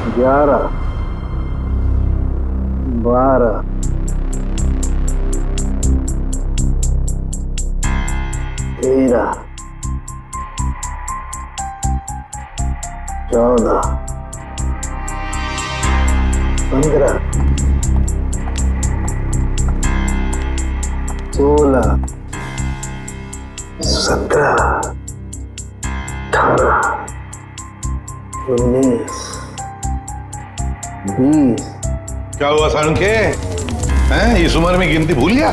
11, 12, 13, 14, 15, 16, 17, 18, 19, 20। क्या हुआ साळुंखे? हैं, इस उम्र में गिनती भूल गया?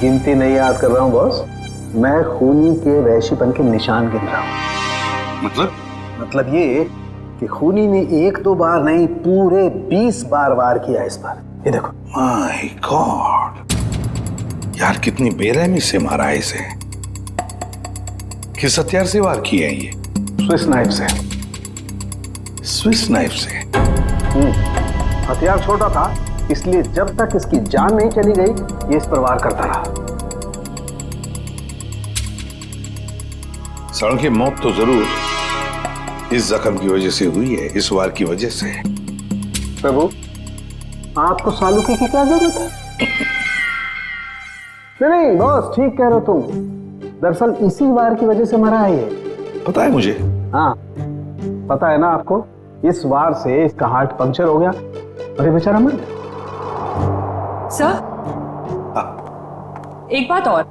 गिनती नहीं याद कर रहा हूँ बॉस, मैं खूनी के वहशीपन के निशान गिन रहा हूँ। मतलब ये कि खूनी ने 1-2 बार नहीं, पूरे 20 बार वार किया इस पर। ये देखो। माय गॉड, यार कितनी बेरहमी से मारा है इसे। किस हथियार से वार किए हैं ये? स्विस नाइफ से। स्विस नाइफ से? हथियार छोटा था, इसलिए जब तक इसकी जान नहीं चली गई ये इस पर वार करता रहा। साळुंखे, मौत तो जरूर इस जख्म की वजह से हुई है, इस वार की वजह से। प्रभु, आपको सालुके की क्या जरूरत है? नहीं बॉस, ठीक कह रहे हो तुम। दरअसल इसी वार की वजह से मरा है ये। पता है मुझे। हाँ, पता है ना आपको। इस वार से इसका हार्ट पंक्चर हो गया और ये बेचारा मर गया। सर, एक बात और,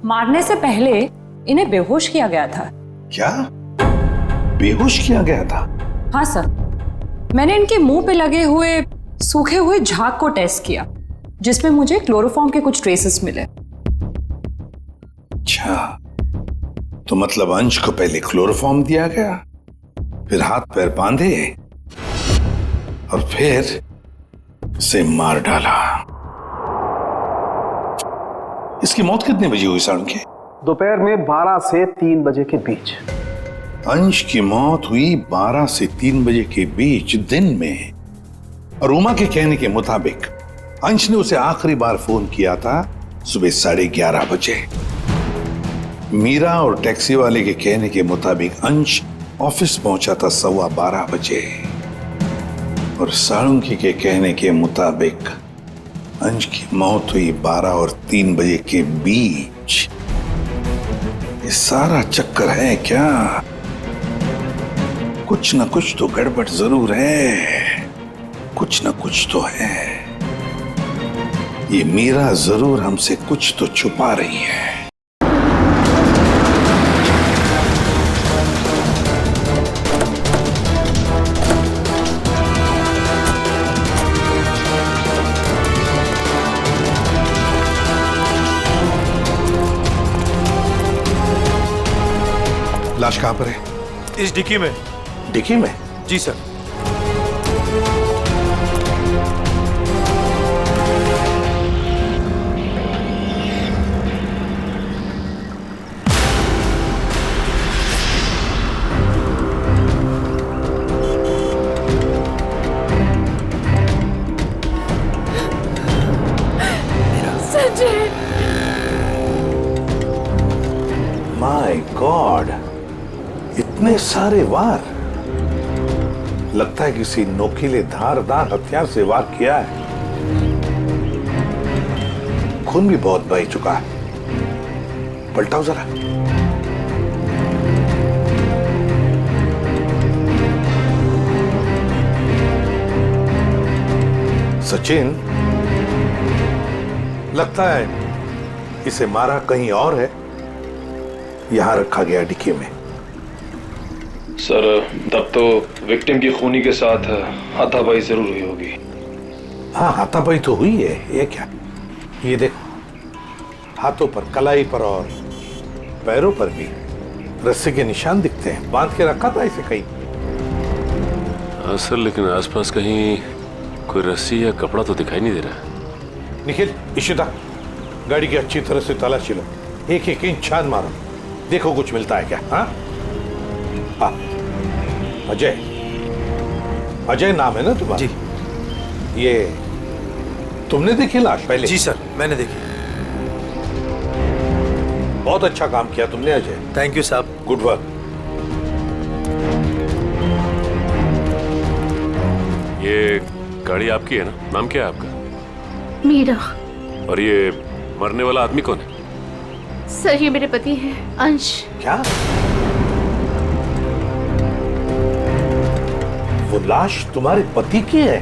मारने से पहले इन्हें बेहोश किया गया था। क्या? बेहोश किया गया था? हाँ सर, मैंने इनके मुंह पे लगे हुए सूखे हुए झाग को टेस्ट किया, जिसमें मुझे क्लोरोफॉर्म के कुछ ट्रेसेस मिले। अच्छा, तो मतलब अंश को पहले क्लोरोफॉर्म दिया गया, फिर हाथ पैर बांधे और फिर उसे मार डाला। इसकी मौत कितने बजे हुई साळुंखे? दोपहर में 12 से 3 बजे के बीच। अंश की मौत हुई 12 से 3 बजे के बीच दिन में, और उमा के कहने के मुताबिक अंश ने उसे आखिरी बार फोन किया था सुबह 11:30 बजे। मीरा और टैक्सी वाले के कहने के मुताबिक अंश ऑफिस पहुंचा था 12:15 बजे, और साळुंखे के कहने के मुताबिक अंश की मौत हुई 12 और 3 बजे के बीच। ये सारा चक्कर है क्या? कुछ ना कुछ तो गड़बड़ जरूर है, कुछ ना कुछ तो है। ये मीरा जरूर हमसे कुछ तो छुपा रही है। लाश कहां पर है? इस डिक्की में। डिक्की में? जी सर। संजय, माय गॉड, इतने सारे वार! लगता है किसी नोकीले धारदार हथियार से वार किया है। खून भी बहुत बह चुका है। पलटाओ जरा। सचिन, लगता है इसे मारा कहीं और है, यहां रखा गया डिक्की में। सर, तब तो विक्टिम की खूनी के साथ हाथापाई जरूर हुई होगी। हाँ, हाथापाई तो हुई है। ये क्या? ये देखो, हाथों पर, कलाई पर और पैरों पर भी रस्सी के निशान दिखते हैं। बांध के रखा था इसे कहीं। हाँ सर, लेकिन आसपास कहीं कोई रस्सी या कपड़ा तो दिखाई नहीं दे रहा। निखिल, इशिता, गाड़ी की अच्छी तरह से तलाशी लो, एक एक इंच छान मारो, देखो कुछ मिलता है क्या। हाँ हाँ, अजय, अजय नाम है ना तुम्हारा? जी। ये तुमने देखी लाश पहले? जी सर, मैंने देखी। बहुत अच्छा काम किया तुमने अजय। थैंक यू साहब। Good work. गाड़ी आपकी है ना? नाम क्या है आपका? मीरा। और ये मरने वाला आदमी कौन है? सर ये मेरे पति है, अंश। क्या? वो लाश तुम्हारे पति की है?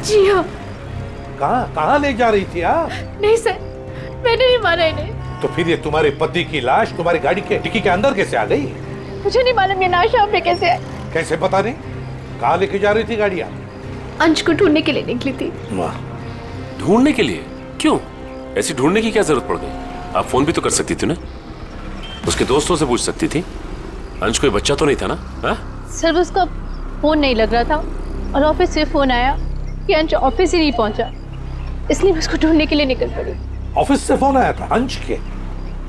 जी हाँ। कहाँ ले जा रही थी आप? नहीं सर, मैंने नहीं मारा इन्हें। तो फिर ये तुम्हारे पति की लाश तुम्हारी गाड़ी के डिक्की के अंदर कैसे आ गई? मुझे नहीं मालूम ये लाश यहाँ पे कैसे है। कैसे पता नहीं? कहाँ लेके जा रही थी गाड़ी आप? अंश को ढूंढने के लिए निकली थी। वाह। ढूंढने के लिए? क्यों? ऐसी ढूंढने की क्या जरूरत पड़ गई? आप फोन भी तो कर सकती थी ना, उसके दोस्तों से पूछ सकती थी। अंश कोई बच्चा तो नहीं था ना? हा? सर उसका फोन नहीं लग रहा था और ऑफिस से फोन आया कि अंश ऑफिस ही नहीं पहुंचा, इसलिए मैं उसको ढूंढने के लिए निकल पड़ी। ऑफिस से फोन आया था अंश के?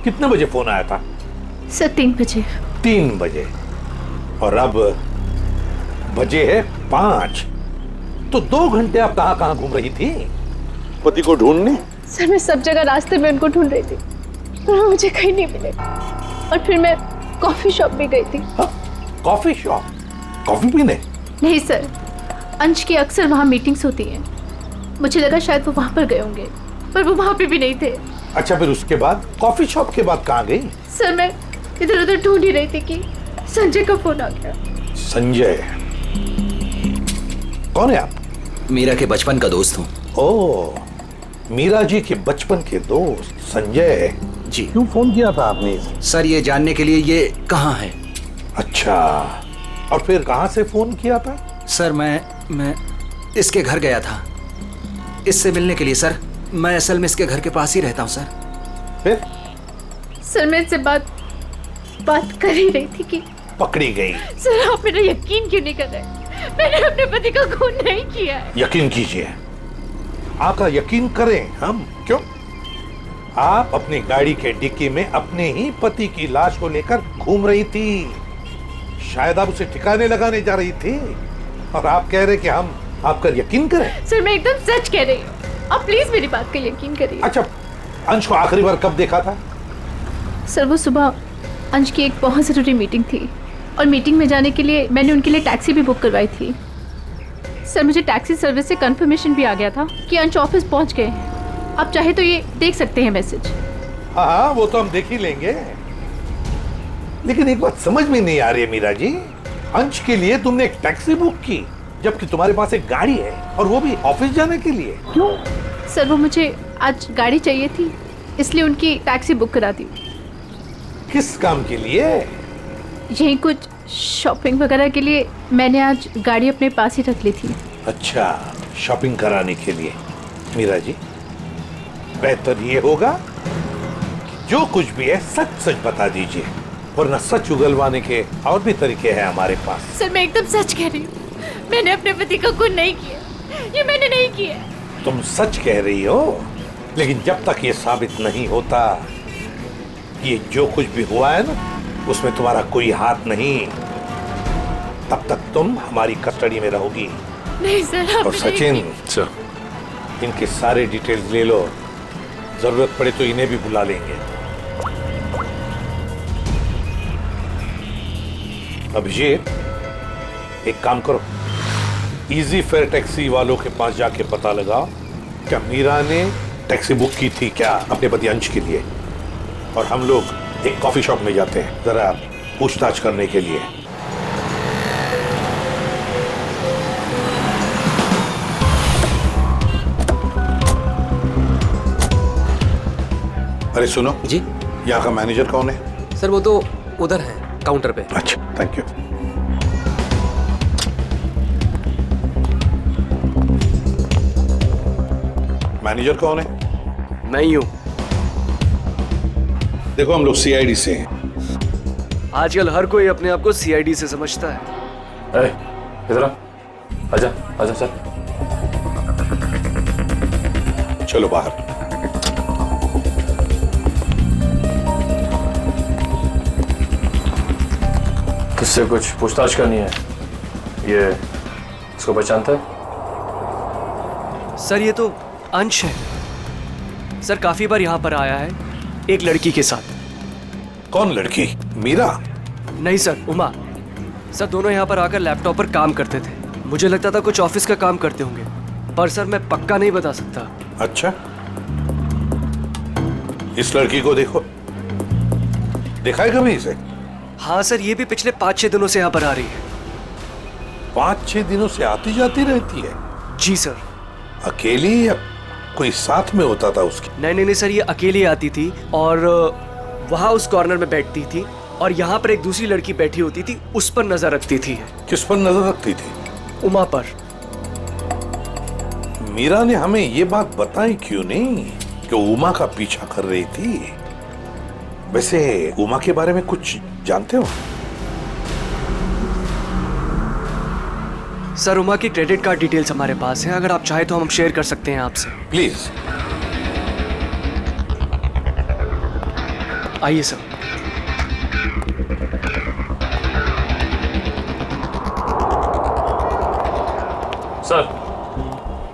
कितने बजे फोन आया था? सर 3 बजे। 3 बजे। और अब बजे है 5। तो 2 घंटे आप कहाँ घूम रही थी पति को ढूंढने? सर मैं सब जगह रास्ते में उनको ढूंढ रही थी पर वो मुझे कहीं नहीं मिले, और फिर मैं कॉफी शॉप भी गई थी। Coffee shop? कॉफी पीने? नहीं सर, अंश की अक्सर वहाँ मीटिंग्स होती हैं, मुझे लगा शायद वो वहाँ पर गए होंगे, पर वो वहाँ पे भी नहीं थे। अच्छा, फिर उसके बाद कॉफी शॉप के बाद कहाँ गई? सर मैं इधर उधर ढूंढ ही रही थी कि संजय का फोन आ गया। संजय? कौन है आप? मीरा के बचपन का दोस्त हूँ। ओह, मीरा जी के बचपन के दोस्त संजय जी। क्यों फोन किया था आपने? सर ये जानने के लिए ये कहाँ है। अच्छा, और फिर कहाँ से फोन किया था? सर मैं इसके घर गया था इससे मिलने के लिए। सर मैं असल में इसके घर के पास ही रहता हूँ। सर फिर? सर मैं इससे बात कर ही रही थी कि पकड़ी गई। सर आप मेरा यकीन क्यों नहीं कर रहे? मैंने अपने पति का खून नहीं किया है। यकीन कीजिए, आपका यकीन करें हम? क्यों? आप अपनी गाड़ी के डिक्की में अपने ही पति की लाश को लेकर घूम रही थी। शायद आप उसे ठिकाने लगाने जा रही थी, और आप कह रहे कि हम आपका यकीन करें? सर मैं एकदम सच कह रही हूँ, आप प्लीज मेरी बात का यकीन करिए। अच्छा, अंश को आखिरी बार कब देखा था? सर वो सुबह अंश की एक बहुत ज़रूरी मीटिंग थी, और मीटिंग में जाने के लिए मैंने उनके लिए टैक्सी भी बुक करवाई थी। सर मुझे टैक्सी सर्विस से कंफर्मेशन भी आ गया था कि अंश ऑफिस पहुंच गए। आप चाहे तो ये देख सकते हैं मैसेज। हाँ, वो तो हम देख ही लेंगे, लेकिन एक बात समझ में नहीं आ रही है मीरा जी, अंश के लिए तुमने एक टैक्सी बुक की जबकि तुम्हारे पास एक गाड़ी है, और वो भी ऑफिस जाने के लिए। क्यों? सर वो मुझे आज गाड़ी चाहिए थी, इसलिए उनकी टैक्सी बुक करा दी। किस काम के लिए? यही कुछ शॉपिंग वगैरह के लिए मैंने आज गाड़ी अपने पास ही रख ली थी। अच्छा, शॉपिंग कराने के लिए। मीरा जी, बेहतर ये होगा कि जो कुछ भी है सच सच बता दीजिए, वरना सच उगलवाने के और भी तरीके हैं हमारे पास। सर मैं एकदम सच कह रही हूँ, मैंने अपने पति का खून नहीं किया, ये मैंने नहीं किया। तुम सच कह रही हो, लेकिन जब तक ये साबित नहीं होता ये जो कुछ भी हुआ है ना, उसमें तुम्हारा कोई हाथ नहीं, तब तक तुम हमारी कस्टडी में रहोगी। नहीं सर, और सचिन, सर, इनके सारे डिटेल्स ले लो, जरूरत पड़े तो इन्हें भी बुला लेंगे। अभिषेक, एक काम करो, इजी फेयर टैक्सी वालों के पास जाके पता लगाओ क्या मीरा ने टैक्सी बुक की थी क्या अपने पति अंश के लिए, और हम लोग एक कॉफी शॉप में जाते हैं जरा पूछताछ करने के लिए। अरे सुनो जी। यहाँ का मैनेजर कौन है? सर वो तो उधर है काउंटर पे। अच्छा, थैंक यू। मैनेजर कौन है? मैं ही हूँ। देखो, हम लोग सीआईडी से हैं। आजकल हर कोई अपने आप को सीआईडी से समझता है। इधर आजा आजा सर। चलो बाहर। किससे कुछ पूछताछ करनी है? ये इसको पहचानता है? सर ये तो अंश है। सर काफी बार यहाँ पर आया है एक लड़की के साथ। कौन लड़की? मीरा? नहीं सर, उमा। सर दोनों यहाँ पर आकर लैपटॉप पर काम करते थे। मुझे लगता था कुछ ऑफिस का काम करते होंगे, पर सर मैं पक्का नहीं बता सकता। अच्छा, इस लड़की को देखो, देखा है कभी इसे? हाँ सर, ये भी पिछले 5-6 दिनों से यहाँ पर आ रही है। 5-6 दिनों से आती जाती रहती है? जी सर। अकेली या कोई साथ में होता था उसके? नहीं सर, ये अकेली आती थी और वहाँ उस कॉर्नर में बैठती थी और यहाँ पर एक दूसरी लड़की बैठी होती थी, उस पर नजर रखती थी। किस पर नजर रखती थी? उमा पर। मीरा ने हमें ये बात बताई क्यों नहीं कि उमा का पीछा कर रही थी? वैसे उमा के बारे में कुछ जानते हो? सर, उमा की क्रेडिट कार्ड डिटेल्स हमारे पास है, अगर आप चाहे तो हम शेयर कर सकते हैं आपसे। प्लीज। आइए सर।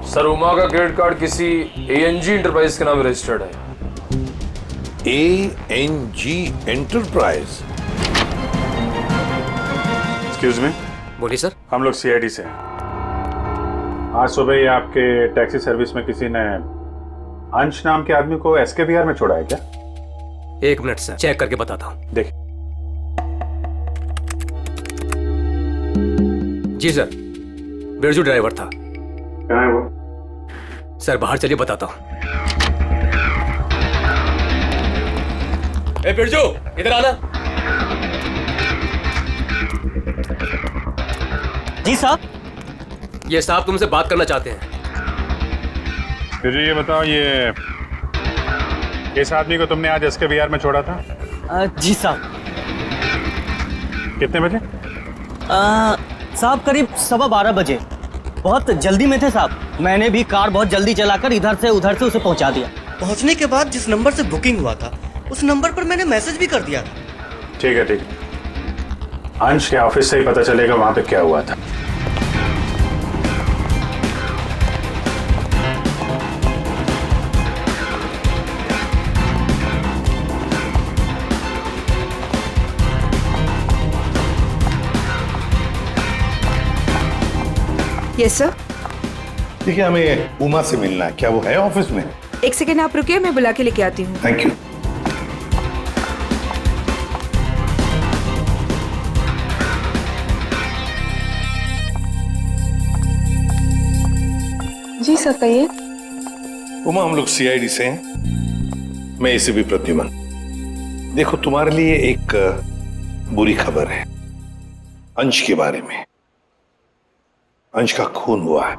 सर उमा का क्रेडिट कार्ड किसी ANG इंटरप्राइज के नाम रजिस्टर्ड है। ANG enterprise? Excuse me. बोलिए सर। हम लोग CID से हैं। आज सुबह ही आपके टैक्सी सर्विस में किसी ने अंश नाम के आदमी को SKVR में छोड़ा है क्या? 1 मिनट सर, चेक करके बताता हूँ। देखिए। जी सर, बिरजू ड्राइवर था। कहाँ है वो? सर बाहर चलिए, बताता हूँ। ए बिरजू, इधर आना। जी साहब। ये साहब तुमसे बात करना चाहते हैं। फिर ये बताओ, ये इस आदमी को तुमने आज SKVR में छोड़ा था? जी साहब। कितने बजे? साहब करीब 12:15 बजे। बहुत जल्दी में थे साहब, मैंने भी कार बहुत जल्दी चलाकर इधर से उधर से उसे पहुंचा दिया। पहुंचने के बाद जिस नंबर से बुकिंग हुआ था उस नंबर पर मैंने मैसेज भी कर दिया था। ठीक है, ठीक है। अंश के ऑफिस से ही पता चलेगा वहां पे क्या हुआ था। Yes sir. देखिए, हमें उमा से मिलना है। क्या वो है ऑफिस में? 1 सेकेंड आप रुकिए, मैं बुला के लेके आती हूँ। Thank you. जी सर, कहिए। उमा, हम लोग CID से हैं। मैं ACP प्रद्युमन। देखो, तुम्हारे लिए एक बुरी खबर है अंश के बारे में। अंश का खून हुआ है।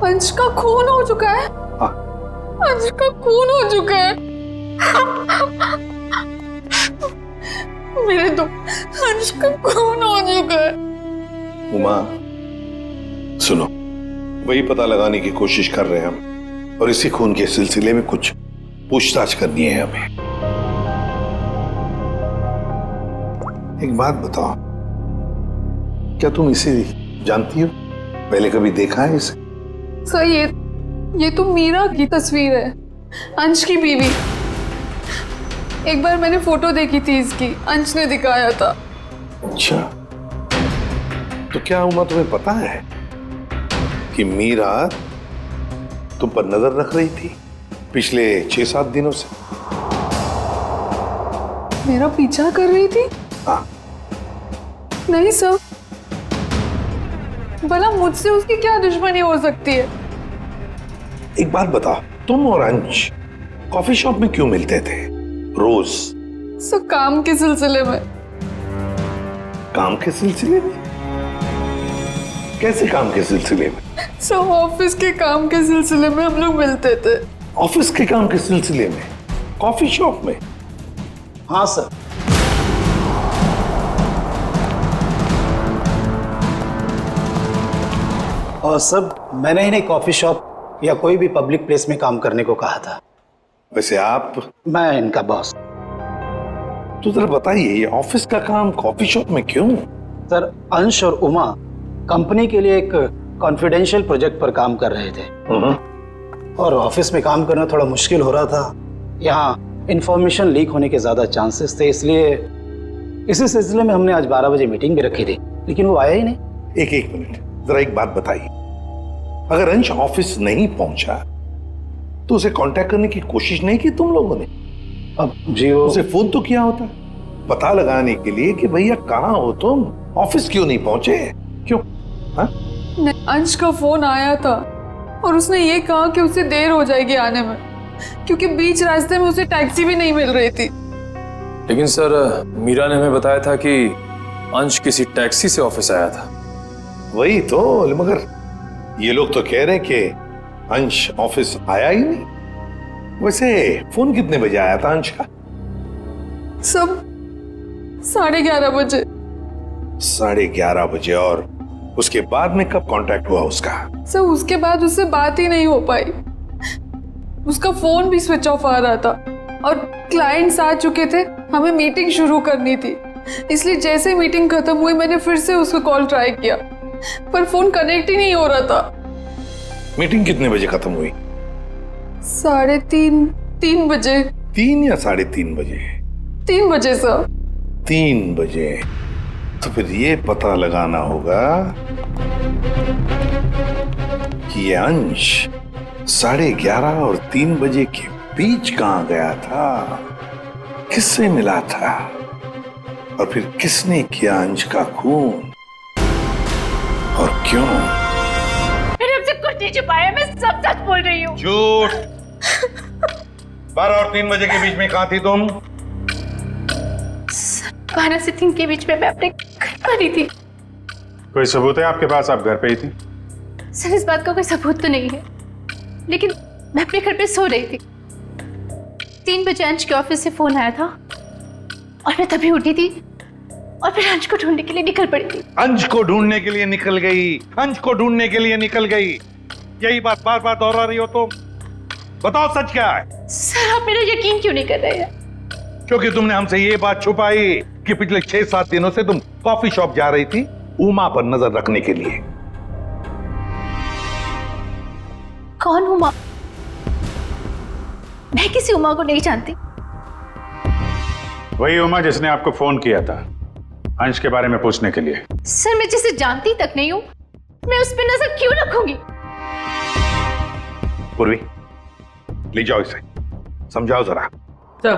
अंश का खून हो चुका है? हाँ। अंश का खून हो चुका है। मेरे तो अंश का खून हो चुका है। उमा, सुनो, वही पता लगाने की कोशिश कर रहे हैं हम, और इसी खून के सिलसिले में कुछ पूछताछ करनी है हमें। एक बात बताओ, क्या तुम इसे जानती हो? पहले कभी देखा है इसे? सर, ये तो मीरा की तस्वीर है, अंश की बीवी। एक बार मैंने फोटो देखी थी इसकी, अंश ने दिखाया था। अच्छा, तो क्या उमा तुम्हें पता है कि मीरा तुम पर नजर रख रही थी पिछले 6-7 दिनों से? मेरा पीछा कर रही थी? हाँ। नहीं सर, भला मुझसे उसकी क्या दुश्मनी हो सकती है? एक बात बताओ, तुम और अंश कॉफी शॉप में क्यों मिलते थे रोज? सर, काम के सिलसिले में। काम के सिलसिले में? कैसे काम के सिलसिले में? सर, ऑफिस के काम के सिलसिले में हम लोग मिलते थे। ऑफिस के काम के सिलसिले में कॉफी शॉप में? हाँ सर। और सब मैंने इन्हें कॉफी शॉप या कोई भी पब्लिक प्लेस में काम करने को कहा था। वैसे आप? मैं इनका बॉस। तो जरा बताइए, ये ऑफिस का काम कॉफी शॉप में क्यों? सर, अंश और उमा कंपनी के लिए एक कॉन्फिडेंशियल प्रोजेक्ट पर काम कर रहे थे और ऑफिस में काम करना थोड़ा मुश्किल हो रहा था। यहाँ इंफॉर्मेशन लीक होने के ज्यादा चांसेस थे, इसलिए इसी सिलसिले में हमने आज 12 बजे मीटिंग भी रखी थी, लेकिन वो आया ही नहीं। एक मिनट, जरा एक बात बताइए, अगर अंश ऑफिस नहीं पहुंचा तो उसे कांटेक्ट करने की कोशिश नहीं की तुम लोगों ने? अब जी वो उसे फोन तो किया होता पता लगाने के लिए कि भैया कहाँ हो तुम, ऑफिस क्यों नहीं पहुंचे, क्यों? हाँ? अंश का फोन आया था और उसने ये कहा कि उसे देर हो जाएगी आने में, क्योंकि बीच रास्ते में उसे टैक्सी भी नहीं मिल रही थी। लेकिन सर, मीरा ने हमें बताया था कि अंश किसी टैक्सी से ऑफिस आया था। वही तो, मगर ये लोग तो कह रहे कि अंश ऑफिस आया ही नहीं। वैसे फोन कितने बजे आया था अंश का? सब 11:30 बजे। 11:30 बजे, और उसके बाद में कब कांटेक्ट हुआ उसका? सर उसके बाद उससे बात ही नहीं हो पाई, उसका फोन भी स्विच ऑफ आ रहा था और क्लाइंट्स आ चुके थे, हमें मीटिंग शुरू करनी थी, इसलिए जैसे मीटिंग खत्म हुई मैंने फिर से उसको कॉल ट्राई किया पर फोन कनेक्ट ही नहीं हो रहा था। मीटिंग कितने बजे खत्म हुई? 3:30 बजे। 3 या 3:30 बजे? 3 बजे सर। 3 बजे। तो फिर ये पता लगाना होगा कि ये अंश 11:30 और 3 बजे के बीच कहां गया था, किससे मिला था, और फिर किसने किया अंश का खून और क्यों? मैंने आपसे कुछ नहीं छुपाया, मैं सब सच बोल रही हूँ। झूठ। 12 और 3 बजे के बीच में कहां थी तुम? 12 से 3 के बीच में मैं अपने घर पर ही थी। कोई सबूत है आपके पास, आप घर पे ही थी? सर इस बात का कोई सबूत तो नहीं है, लेकिन मैं अपने घर पे सो रही थी। 3 बजे अंश के ऑफिस से फोन आया था और मैं तभी उठी थी और फिर अंश को ढूंढने के लिए निकल पड़ी थी। अंश को ढूंढने के लिए निकल गई, अंश को ढूंढने के लिए निकल गई, यही बात बार बार दोहरा रही हो तुम। बताओ सच क्या है? सर आप मेरा यकीन क्यों नहीं कर रहे हैं? क्योंकि तुमने हमसे ये बात छुपाई कि पिछले 6-7 दिनों से तुम कॉफी शॉप जा रही थी उमा पर नजर रखने के लिए। कौन उमा? मैं किसी उमा को नहीं जानती। वही उमा जिसने आपको फोन किया था अंश के बारे में पूछने के लिए। सर मैं जिसे जानती तक नहीं हूँ, मैं उस पर नजर क्यों रखूंगी? पूर्वी, ले जाओ इसे, समझाओ जरा। चलो।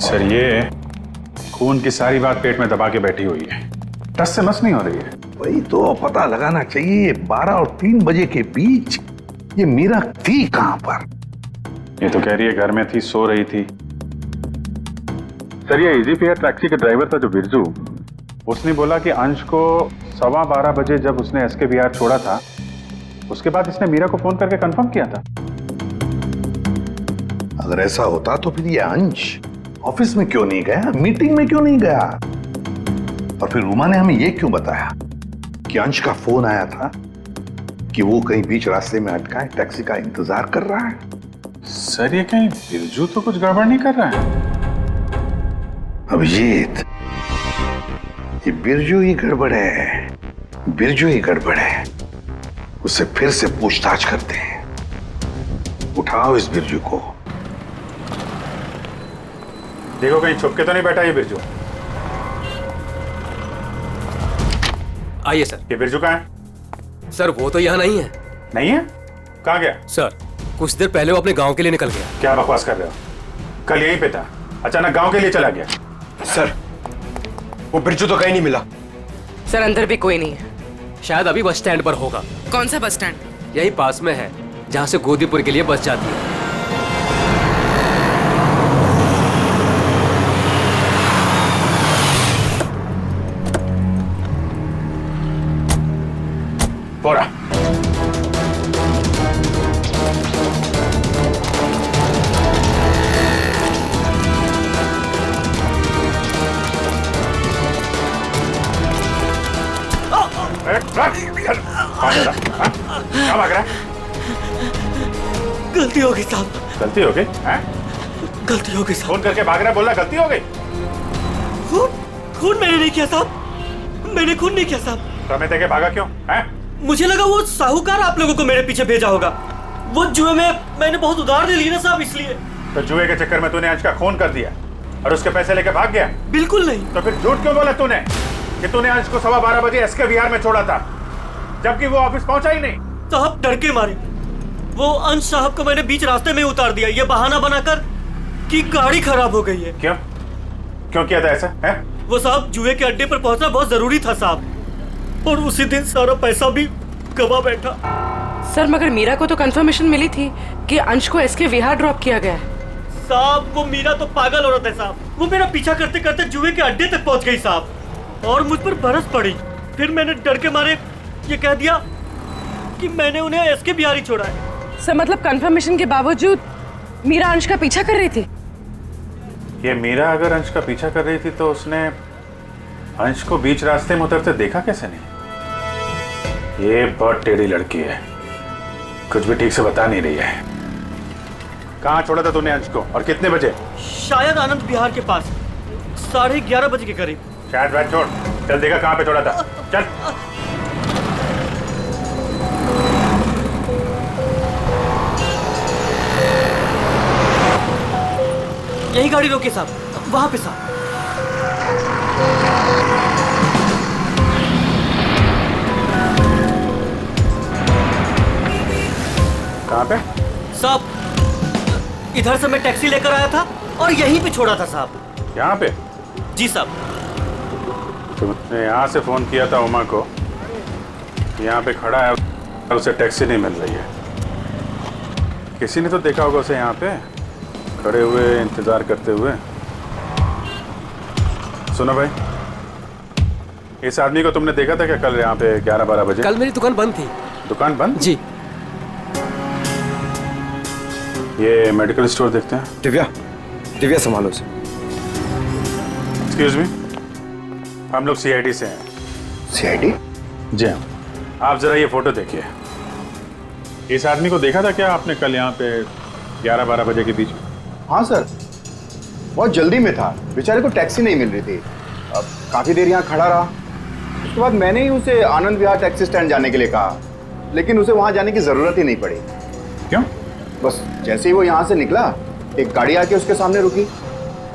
सर ये खून की सारी बात पेट में दबा के बैठी हुई है, टस से मस नहीं हो रही है। वही तो पता लगाना चाहिए, 12 और 3 बजे के बीच ये मीरा थी कहां पर? ये तो कह रही है घर में थी, सो रही थी। सर ये इजी फेयर टैक्सी का ड्राइवर था जो बिरजू, उसने बोला कि अंश को 12:15 बजे जब उसने एसके बिहार छोड़ा था उसके बाद इसने मीरा को फोन करके कंफर्म किया था। अगर ऐसा होता तो फिर ये अंश ऑफिस में क्यों नहीं गया, मीटिंग में क्यों नहीं गया? और फिर उमा ने हमें ये क्यों बताया कि अंश का फोन आया था कि वो कहीं बीच रास्ते में अटका है, टैक्सी का इंतजार कर रहा है? सर ये कहीं बिरजू तो कुछ गड़बड़ नहीं कर रहा है? अभिजीत, ये बिरजू ही गड़बड़ है, बिरजू ही गड़बड़ है। उससे फिर से पूछताछ करते हैं। उठाओ इस बिरजू को। देखो कहीं छुप के तो नहीं बैठा ये बिरजू। आइए सर। ये बिरजू कहाँ है? सर वो तो यहाँ नहीं है। नहीं है? कहाँ गया? सर कुछ देर पहले वो अपने गांव के लिए निकल गया। क्या बकवास कर रहे हो? कल यहीं पे था, अचानक गांव के लिए चला गया। सर वो बिरजू तो कहीं नहीं मिला। सर अंदर भी कोई नहीं है। शायद अभी बस स्टैंड पर होगा। कौन सा बस स्टैंड? यही पास में है जहाँ से गोदीपुर के लिए बस जाती है। बोरा क्या भाग रहा है? गलती हो गई साहब। गलती हो गई? गलती हो गई साहब। फोन करके भाग रहा है, बोल रहा गलती हो गई। खून मैंने नहीं किया साहब, मैंने खून नहीं किया साहब। समय देके भागा क्यों? मुझे लगा वो साहूकार आप लोगों को मेरे पीछे भेजा होगा। वो जुए में मैंने बहुत उधार ले ली ना साहब, इसलिए। तो जुए के चक्कर में तूने अंश का खून कर दिया और उसके पैसे लेके भाग गया? बिल्कुल नहीं। तो फिर झूठ क्यों बोला तूने कि तूने अंश को 12:15 बजे एसके विहार में छोड़ा था, जबकि वो ऑफिस पहुंचा ही नहीं? साहब डर के मारे वो अंश साहब को मैंने बीच रास्ते में उतार दिया, ये बहाना बनाकर कि गाड़ी खराब हो गई है। क्यों क्यों किया था ऐसा है? वो साहब जुए के अड्डे पर पहुंचना बहुत जरूरी था साहब, और उसी दिन सारा पैसा भी गवा बैठा। सर मगर मीरा को तो कंफर्मेशन मिली थी कि अंश को एसके विहार ड्रॉप किया गया है। साहब वो मीरा तो पागल औरत है साहब, वो मेरा पीछा करते करते जुए के अड्डे तक पहुंच गई साहब, और मुझ पर बरस पड़ी। फिर मैंने डर के मारे ये कह दिया कि मैंने उन्हें एसके बिहार ही छोड़ा है। सर मतलब कंफर्मेशन के बावजूद मीरा अंश का पीछा कर रही थी? ये मीरा अगर अंश का पीछा कर रही थी तो उसने अंश को बीच रास्ते में उतरते देखा कैसे नहीं? ये बहुत टेढ़ी लड़की है, कुछ भी ठीक से बता नहीं रही है। कहाँ छोड़ा था तूने अंश को और कितने बजे? शायद आनंद विहार के पास 11:30 बजे के करीब। शायद बात छोड़, चल देखा कहाँ पे छोड़ा था, चल। यही गाड़ी रोके साहब, वहां पे साहब। कहाँ पे? साहब इधर से मैं टैक्सी लेकर आया था और यहीं पे छोड़ा था साहब। यहाँ पे? जी साहब। तुमने यहाँ से फोन किया था उमा को, यहाँ पे खड़ा है और उसे टैक्सी नहीं मिल रही है। किसी ने तो देखा होगा उसे यहाँ पे खड़े हुए इंतजार करते हुए। सुनो भाई, इस आदमी को तुमने देखा था क्या कल यहाँ पे 11-12 बजे? कल मेरी दुकान बंद थी। दुकान बंद? जी। ये मेडिकल स्टोर देखते हैं। दिव्या संभालो से। एक्सक्यूज मी, हम लोग सीआईडी से हैं। सीआईडी? जी हाँ। आप जरा ये फोटो देखिए। इस आदमी को देखा था क्या आपने कल यहाँ पे 11-12 बजे के बीच में? हाँ सर, बहुत जल्दी में था, बेचारे को टैक्सी नहीं मिल रही थी। अब काफ़ी देर यहाँ खड़ा रहा, उसके बाद मैंने ही उसे आनंद विहार टैक्सी स्टैंड जाने के लिए कहा, लेकिन उसे वहाँ जाने की ज़रूरत ही नहीं पड़ी। क्यों? बस जैसे ही वो यहाँ से निकला, एक गाड़ी आके उसके सामने रुकी,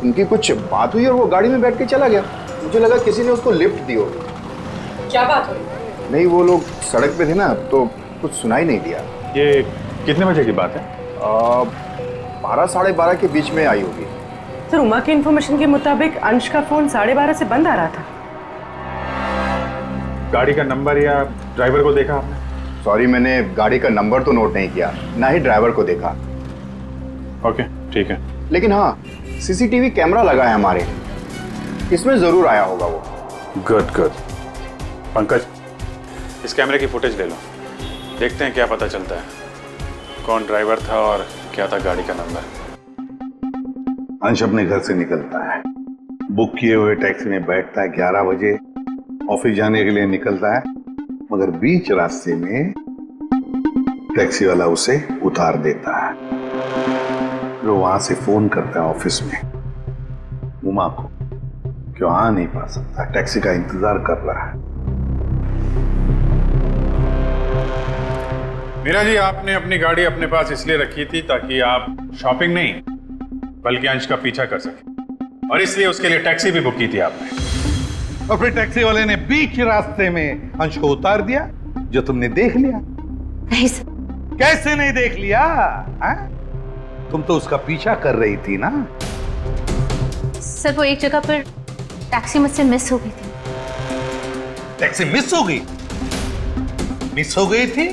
उनकी कुछ बात हुई और वो गाड़ी में बैठ के चला गया। मुझे लगा किसी ने उसको लिफ्ट दी होगी। क्या बात हुई? नहीं, वो लोग सड़क पे थे ना, तो कुछ सुनाई नहीं दिया। ये कितने बजे की बात है? 12-12:30 के बीच में आई होगी। सर उमा के इन्फॉर्मेशन के मुताबिक अंश का फोन 12:30 से बंद आ रहा था। गाड़ी का नंबर या ड्राइवर को देखा आपने? सॉरी, मैंने गाड़ी का नंबर तो नोट नहीं किया, ना ही ड्राइवर को देखा। ओके ठीक है। लेकिन हाँ, सीसीटीवी कैमरा लगा है हमारे, इसमें जरूर आया होगा वो। Good good. पंकज, इस कैमरे की फुटेज ले लो, देखते हैं क्या पता चलता है, कौन ड्राइवर था और क्या था गाड़ी का नंबर। अंश अपने घर से निकलता है, बुक किए हुए टैक्सी में बैठता है, 11 बजे ऑफिस जाने के लिए निकलता है, मगर बीच रास्ते में टैक्सी वाला उसे उतार देता है। वो वहां से फोन करता है ऑफिस में उमा को, क्यों आ नहीं पा सकता, टैक्सी का इंतजार कर रहा है। मीरा जी, आपने अपनी गाड़ी अपने पास इसलिए रखी थी ताकि आप शॉपिंग नहीं बल्कि अंश का पीछा कर सके, और इसलिए उसके लिए टैक्सी भी बुक की थी आपने। और फिर टैक्सी वाले ने बीच रास्ते में अंश को उतार दिया, जो तुमने देख लिया। नहीं सर। कैसे नहीं देख लिया? तुम तो उसका पीछा कर रही थी ना। सर वो एक जगह पर टैक्सी मुझसे मिस हो गई थी। टैक्सी मिस हो गई? मिस हो गई थी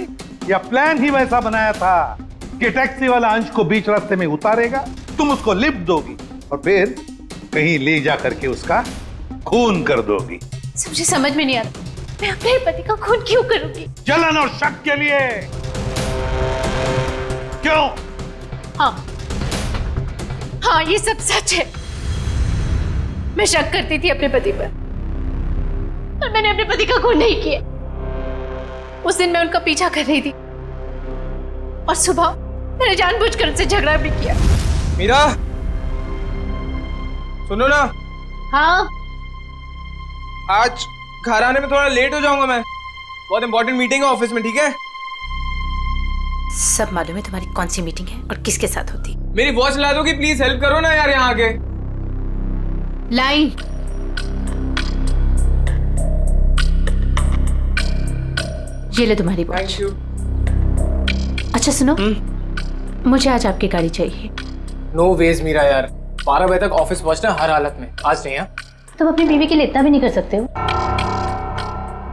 या प्लान ही वैसा बनाया था कि टैक्सी वाला अंश को बीच रास्ते में उतारेगा, तुम उसको लिफ्ट दोगी और फिर कहीं ले जा करके उसका खून कर दोगी? मुझे समझ में नहीं आ रहा, मैं अपने पति का खून क्यों करूंगी? जलन और शक के लिए। क्यों? हाँ ये सब सच है। मैं शक करती थी अपने पति पर, पर मैंने अपने पति का खून नहीं किया। उस दिन मैं उनका पीछा कर रही थी और सुबह मैंने जानबूझकर उनसे झगड़ा भी किया। मीरा, सुनो ना। हाँ? आज घर आने में थोड़ा लेट हो जाऊंगा मैं, बहुत इंपॉर्टेंट मीटिंग है ऑफिस में, ठीक है? सब मालूम है तुम्हारी कौन सी मीटिंग है और किसके साथ होती है। मेरी वॉच ला दोगी प्लीज, हेल्प करो ना यार यहाँ आके। लाई। ये ले तुम्हारी वॉच। Thank you. अच्छा सुनो, मुझे आज आपकी गाड़ी चाहिए। नो वेज मीरा यार, 12 बजे तक ऑफिस पहुंचना हर हालत में, आज नहीं। तुम अपनी बीवी के लिए इतना भी नहीं कर सकते हो?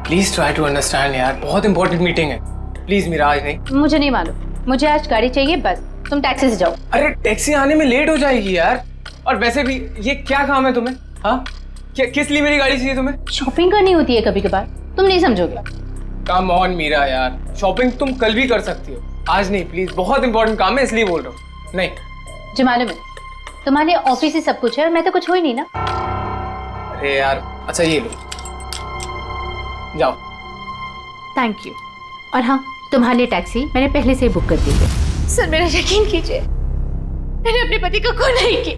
प्लीज ट्राई टू अंडरस्टैंड यार, बहुत इंपॉर्टेंट मीटिंग है। प्लीज मीरा आज नहीं। मुझे नहीं मालूम, मुझे आज गाड़ी चाहिए बस। तुम टैक्सी से जाओ। अरे टैक्सी आने में लेट हो जाएगी यार, और वैसे भी ये क्या काम है तुम्हें? हाँ, किस लिए मेरी गाड़ी चाहिए तुम्हें? शॉपिंग करनी होती है कभी कभार, तुम नहीं समझोगे। कम ऑन मीरा यार, शॉपिंग तुम कल भी कर सकती हो, आज नहीं प्लीज। बहुत इंपॉर्टेंट काम है इसलिए बोल रहा हूँ। नहीं जो मालूम है तुम्हारे ऑफिस ही सब कुछ है और मैं तो कुछ हो ही नहीं ना। अरे यार अच्छा ये लो, जाओ। Thank you. और हाँ, तुम्हारे लिए टैक्सी मैंने पहले से ही बुक कर दी है। सर मेरा यकीन कीजिए, मैंने अपने पति को खून नहीं किया।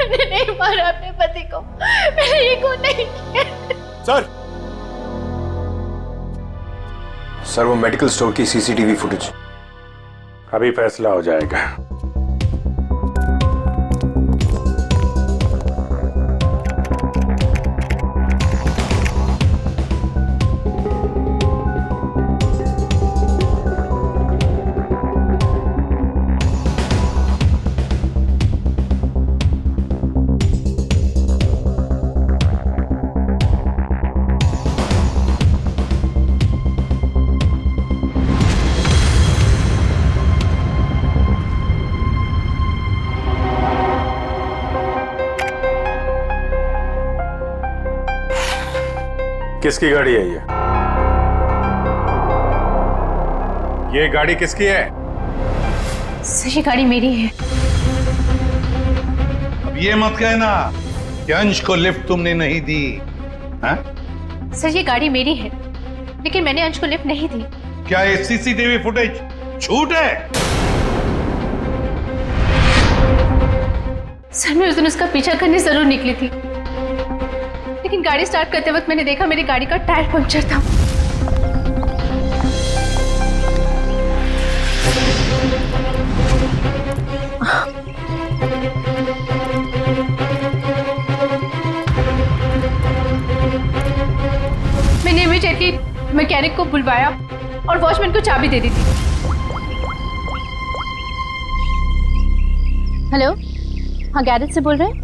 मैंने नहीं मारा अपने पति को, मैंने ये खून नहीं किया। सर वो मेडिकल स्टोर की सीसीटीवी फुटेज। अभी फैसला हो जाएगा। किसकी गाड़ी है ये गाड़ी किसकी है? सर ये गाड़ी मेरी है। अब ये मत कहना कि अंश को लिफ्ट तुमने नहीं दी। हाँ? सर ये गाड़ी मेरी है, लेकिन मैंने अंश को लिफ्ट नहीं दी। क्या ये सीसीटीवी फुटेज झूठ है? सर मैं उस दिन उसका पीछा करने जरूर निकली थी, लेकिन गाड़ी स्टार्ट करते वक्त मैंने देखा मेरी गाड़ी का टायर पंक्चर था। मैंने इमीडिएटली मैकेनिक को बुलवाया और वॉचमैन को चाबी दे दी थी। हेलो, हाँ गैरेज से बोल रहे हैं?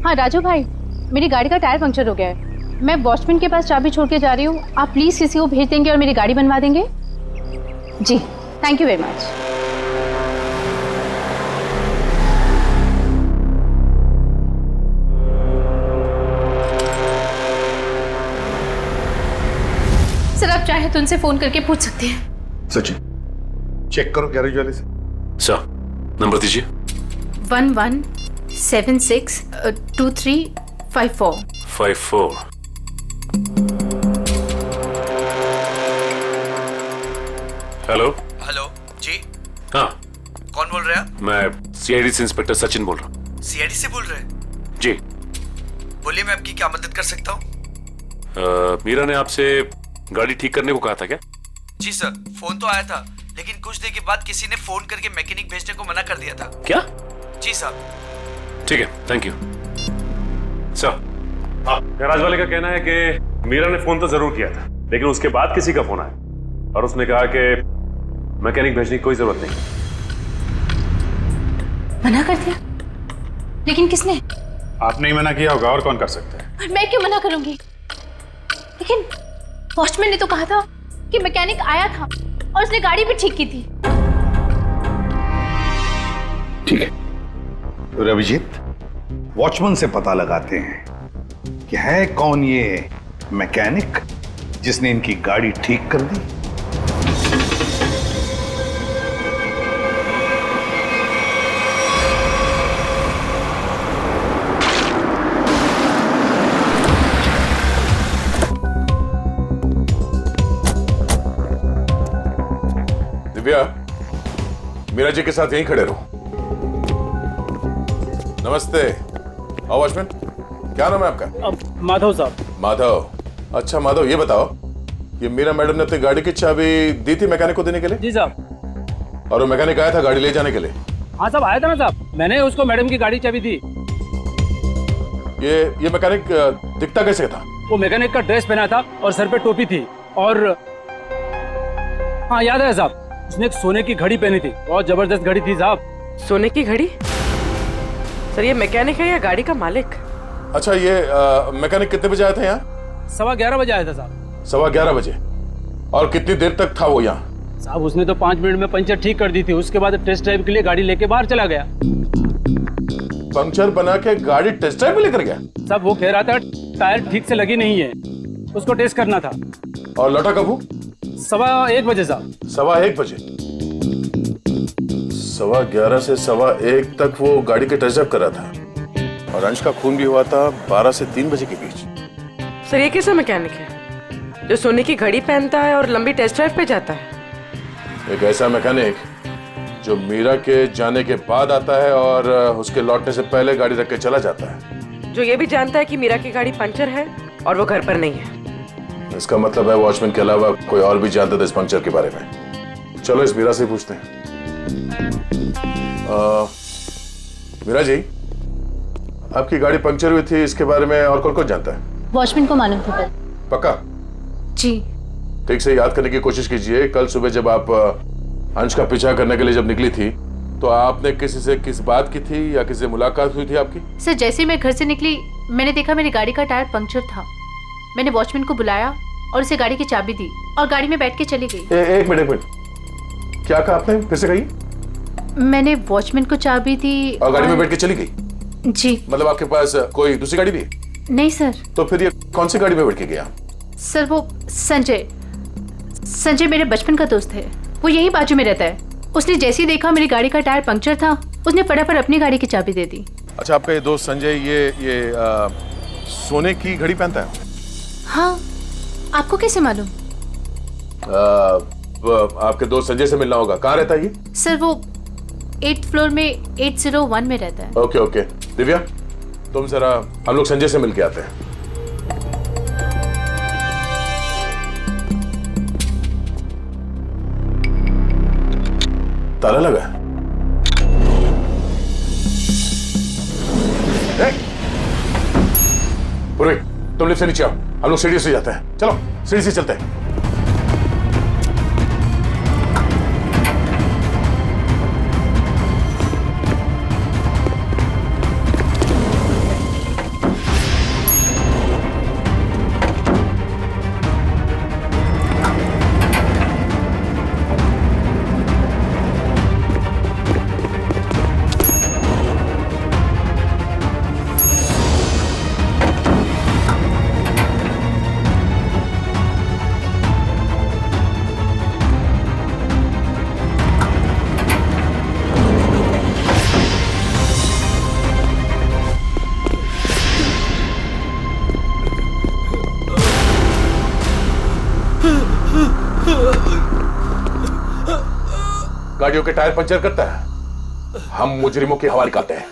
हाँ राजू भाई, मेरी गाड़ी का टायर पंक्चर हो गया है। मैं वॉचमैन के पास चाबी छोड़ के जा रही हूँ, आप प्लीज़ किसी को भेज देंगे और मेरी गाड़ी बनवा देंगे? जी thank you very much. Sir आप चाहे तो उनसे फोन करके पूछ सकते हैं। सचिन चेक करो गैरेज वाले से। सर नंबर दीजिए। 11762354। हेलो। हेलो जी। हाँ कौन बोल रहे हैं? मैं सीआईडी से इंस्पेक्टर सचिन बोल रहा हूँ। सीआईडी से बोल रहे हैं? जी बोलिए, मैं आपकी क्या मदद कर सकता हूँ? मीरा ने आपसे गाड़ी ठीक करने को कहा था क्या? जी सर, फोन तो आया था, लेकिन कुछ देर के बाद किसी ने फोन करके मैकेनिक भेजने को मना कर दिया था। क्या? जी साहब। ठीक है, थैंक यू सर। गैराज वाले का कहना है कि मीरा ने फोन तो जरूर किया था, लेकिन उसके बाद किसी का फोन आया और उसने कहा कि मैकेनिक भेजने की कोई जरूरत नहीं। मना कर दिया? लेकिन किसने? आपने ही मना किया होगा, और कौन कर सकता है? और मैं क्यों मना करूंगी? लेकिन वॉचमैन ने तो कहा था कि मैकेनिक आया था और उसने गाड़ी भी ठीक की थी। ठीक है, तो रविजीत वॉचमैन से पता लगाते हैं कि है कौन ये मैकेनिक जिसने इनकी गाड़ी ठीक कर दी। दिव्या, मीरा जी के साथ यहीं खड़े रहो। नमस्ते। आओ वॉचमैन, क्या नाम है आपका? माधव साहब। माधव, अच्छा माधव ये बताओ, ये मीरा मैडम ने अपनी गाड़ी की चाबी दी थी मैकेनिक को देने के लिए? जी साहब। और वो मैकेनिक आया था गाड़ी ले जाने के लिए? हाँ साहब आया था ना साहब, मैंने उसको मैडम की गाड़ी चाबी दी। ये मैकेनिक दिखता कैसे था? वो मैकेनिक का ड्रेस पहना था और सर पे टोपी थी और हाँ याद है साहब, उसने एक सोने की घड़ी पहनी थी, बहुत जबरदस्त घड़ी थी साहब। सोने की घड़ी? सर ये मैकेनिक है या गाड़ी का मालिक? अच्छा ये मैकेनिक कितने बजे आया था यहाँ? 11:15 बजे आया था साहब। 11:15 बजे। और कितनी देर तक था वो यहाँ? साहब उसने तो 5 मिनट में पंचर ठीक कर दी थी, उसके बाद टेस्ट ड्राइव के लिए गाड़ी लेके बाहर चला गया। पंक्चर बना के गाड़ी टेस्ट ड्राइव में लेकर गया? साहब वो कह रहा था टायर ठीक से लगी नहीं है, उसको टेस्ट करना था। और लौटा कब वो? 1:15 बजे साहब। 1:15 बजे? 11:15 से 1:15 तक वो गाड़ी के टेस्ट ड्राइव कर रहा था और अंश का खून भी हुआ था 12 से 3 बजे के बीच। सर ये कैसा मैकेनिक है जो सोने की घड़ी पहनता है और लंबी टेस्ट ड्राइव पे जाता है? एक ऐसा मैकेनिक जो मीरा के जाने के बाद आता है और उसके लौटने से पहले गाड़ी रख के चला जाता है, जो ये भी जानता है कि मीरा की गाड़ी पंचर है और वो घर पर नहीं है। इसका मतलब है वॉचमैन के अलावा कोई और भी जानता था इस पंक्चर के बारे में। चलो इस मीरा से पूछते हैं। मीरा जी, आपकी गाड़ी पंक्चर हुई थी, इसके बारे में और कौन कौन जानता है? वॉचमैन को मालूम था। पक्का? जी। ठीक से याद करने की कोशिश कीजिए। कल सुबह जब आप अंश का पीछा करने के लिए जब निकली थी तो आपने किसी से किस बात की थी या किसी से मुलाकात हुई थी आपकी? सर जैसे ही मैं घर से निकली मैंने देखा मेरी गाड़ी का टायर पंक्चर था। मैंने वॉचमैन को बुलाया और उसे गाड़ी की चाबी दी और गाड़ी में बैठ के चली गई। एक मिनट, क्या कहा आपने? फिर से कहिए। मैंने वॉचमैन को चाबी दी और गाड़ी में बैठ के चली गई? जी। मतलब आपके पास कोई दूसरी गाड़ी भी? नहीं सर। तो फिर ये कौन सी गाड़ी में बैठ के गया? सर वो संजय मेरे बचपन का दोस्त है, वो यही बाजू में रहता है। उसने जैसे ही देखा मेरी गाड़ी का टायर पंक्चर था, उसने फटाफट अपनी गाड़ी की चाबी दे दी। अच्छा, आपका ये दोस्त संजय ये सोने की घड़ी पहनता है? हाँ, आपको कैसे मालूम? आपके दोस्त संजय से मिलना होगा। कहाँ रहता है ये? सर वो 8th फ्लोर में 801 में रहता है। ओके। दिव्या, तुम जरा हम लोग संजय से मिल के आते हैं। ताला लगा है। पूर्वी, तुम लिफ्ट से नीचे आओ, हम लोग सीढ़ी से जाते हैं। चलो सीढ़ी से चलते हैं। गाड़ियों के टायर पंचर करता है, हम मुजरिमों के हवाले करते हैं।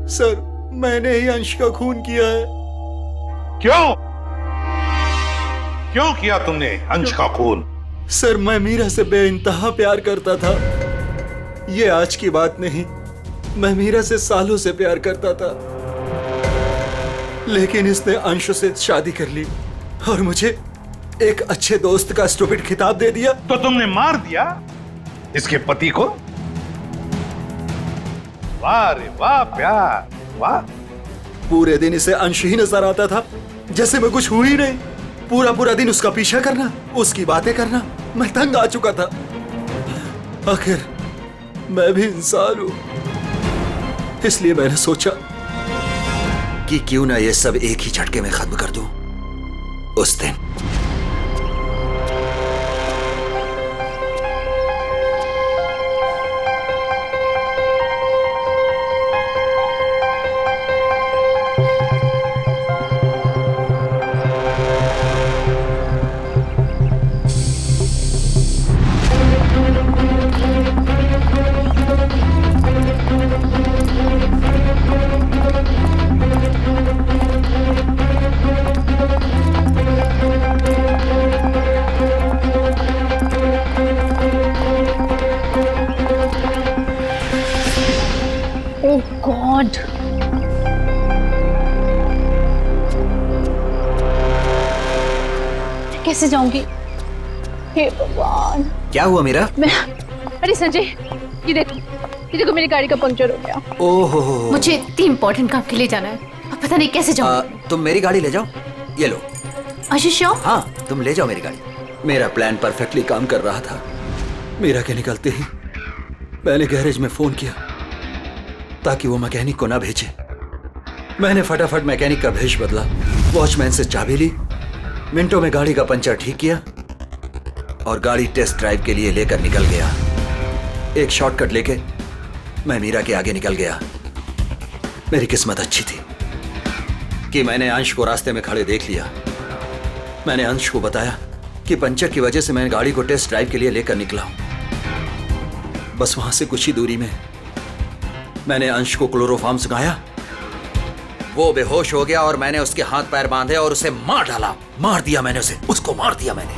सर मैंने ही अंश का खून किया है। क्यों किया तुमने अंश का खून? सर मैं मीरा से बेइंतहा प्यार करता था। ये आज की बात नहीं, मैं मीरा से सालों से प्यार करता था, लेकिन इसने अंश से शादी कर ली और मुझे एक अच्छे दोस्त का स्टूपिड खिताब दे दिया। तो तुमने मार दिया इसके पति को? वाह रे वाह प्यार, वाह। पूरे दिन इसे अंश ही नजर आता था, जैसे मैं कुछ हुई नहीं। पूरा दिन उसका पीछा करना, उसकी बातें करना, मैं तंग आ चुका था। आखिर मैं भी इंसान हूं, इसलिए मैंने सोचा कि क्यों ना ये सब एक ही झटके में खत्म कर दूं। उस दिन ओह गॉड, कैसे जाऊंगी? हे भगवान। क्या हुआ मीरा? अरे संजय, ये देखो मेरी गाड़ी का पंक्चर हो गया। ओहो, मुझे इतनी इम्पोर्टेंट काम के लिए जाना है, अब पता नहीं कैसे जाऊँ। तुम मेरी गाड़ी ले जाओ, ये लो। श्योर? हाँ, तुम ले जाओ मेरी गाड़ी। मेरा प्लान परफेक्टली काम कर रहा था। मीरा के निकलते ही मैंने गैरेज में फोन किया ताकि वो मैकेनिक को ना भेजे। मैंने फटाफट मैकेनिक का भेष बदला, वॉचमैन से चाबी ली, मिनटों में गाड़ी का पंचर ठीक किया और गाड़ी टेस्ट ड्राइव के लिए लेकर निकल गया। एक शॉर्टकट लेके मैं मीरा के आगे निकल गया। मेरी किस्मत अच्छी थी कि मैंने अंश को रास्ते में खड़े देख लिया। मैंने अंश को बताया कि पंचर की वजह से मैं गाड़ी को टेस्ट ड्राइव के लिए लेकर निकला हूं। बस वहां से कुछ ही दूरी में मैंने अंश को क्लोरोफॉर्म सुखाया, वो बेहोश हो गया और मैंने उसके हाथ पैर बांधे और उसे मार डाला। मार दिया मैंने उसे, उसको मार दिया मैंने,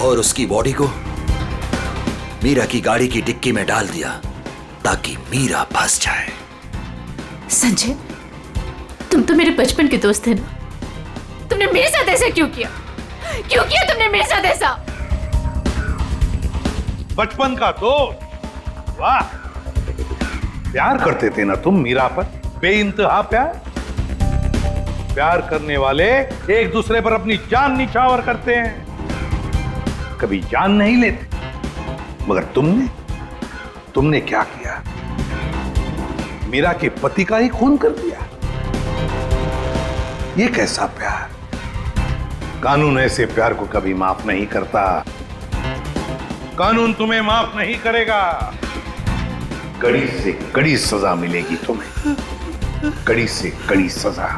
और उसकी बॉडी को मीरा की गाड़ी की डिक्की में डाल दिया ताकि मीरा फंस जाए। संजय, तुम तो मेरे बचपन के दोस्त थे ना, तुमने मेरे साथ ऐसा क्यों किया? क्यों किया तुमने मेरे साथ ऐसा? बचपन का दोस्त? वाह, प्यार करते थे ना तुम मीरा पर, बेइंतहा प्यार। प्यार करने वाले एक दूसरे पर अपनी जान निछावर करते हैं, कभी जान नहीं लेते। मगर तुमने क्या किया? मीरा के पति का ही खून कर दिया। ये कैसा प्यार? कानून ऐसे प्यार को कभी माफ नहीं करता। कानून तुम्हें माफ नहीं करेगा। कड़ी से कड़ी सजा मिलेगी तुम्हें, कड़ी से कड़ी सजा।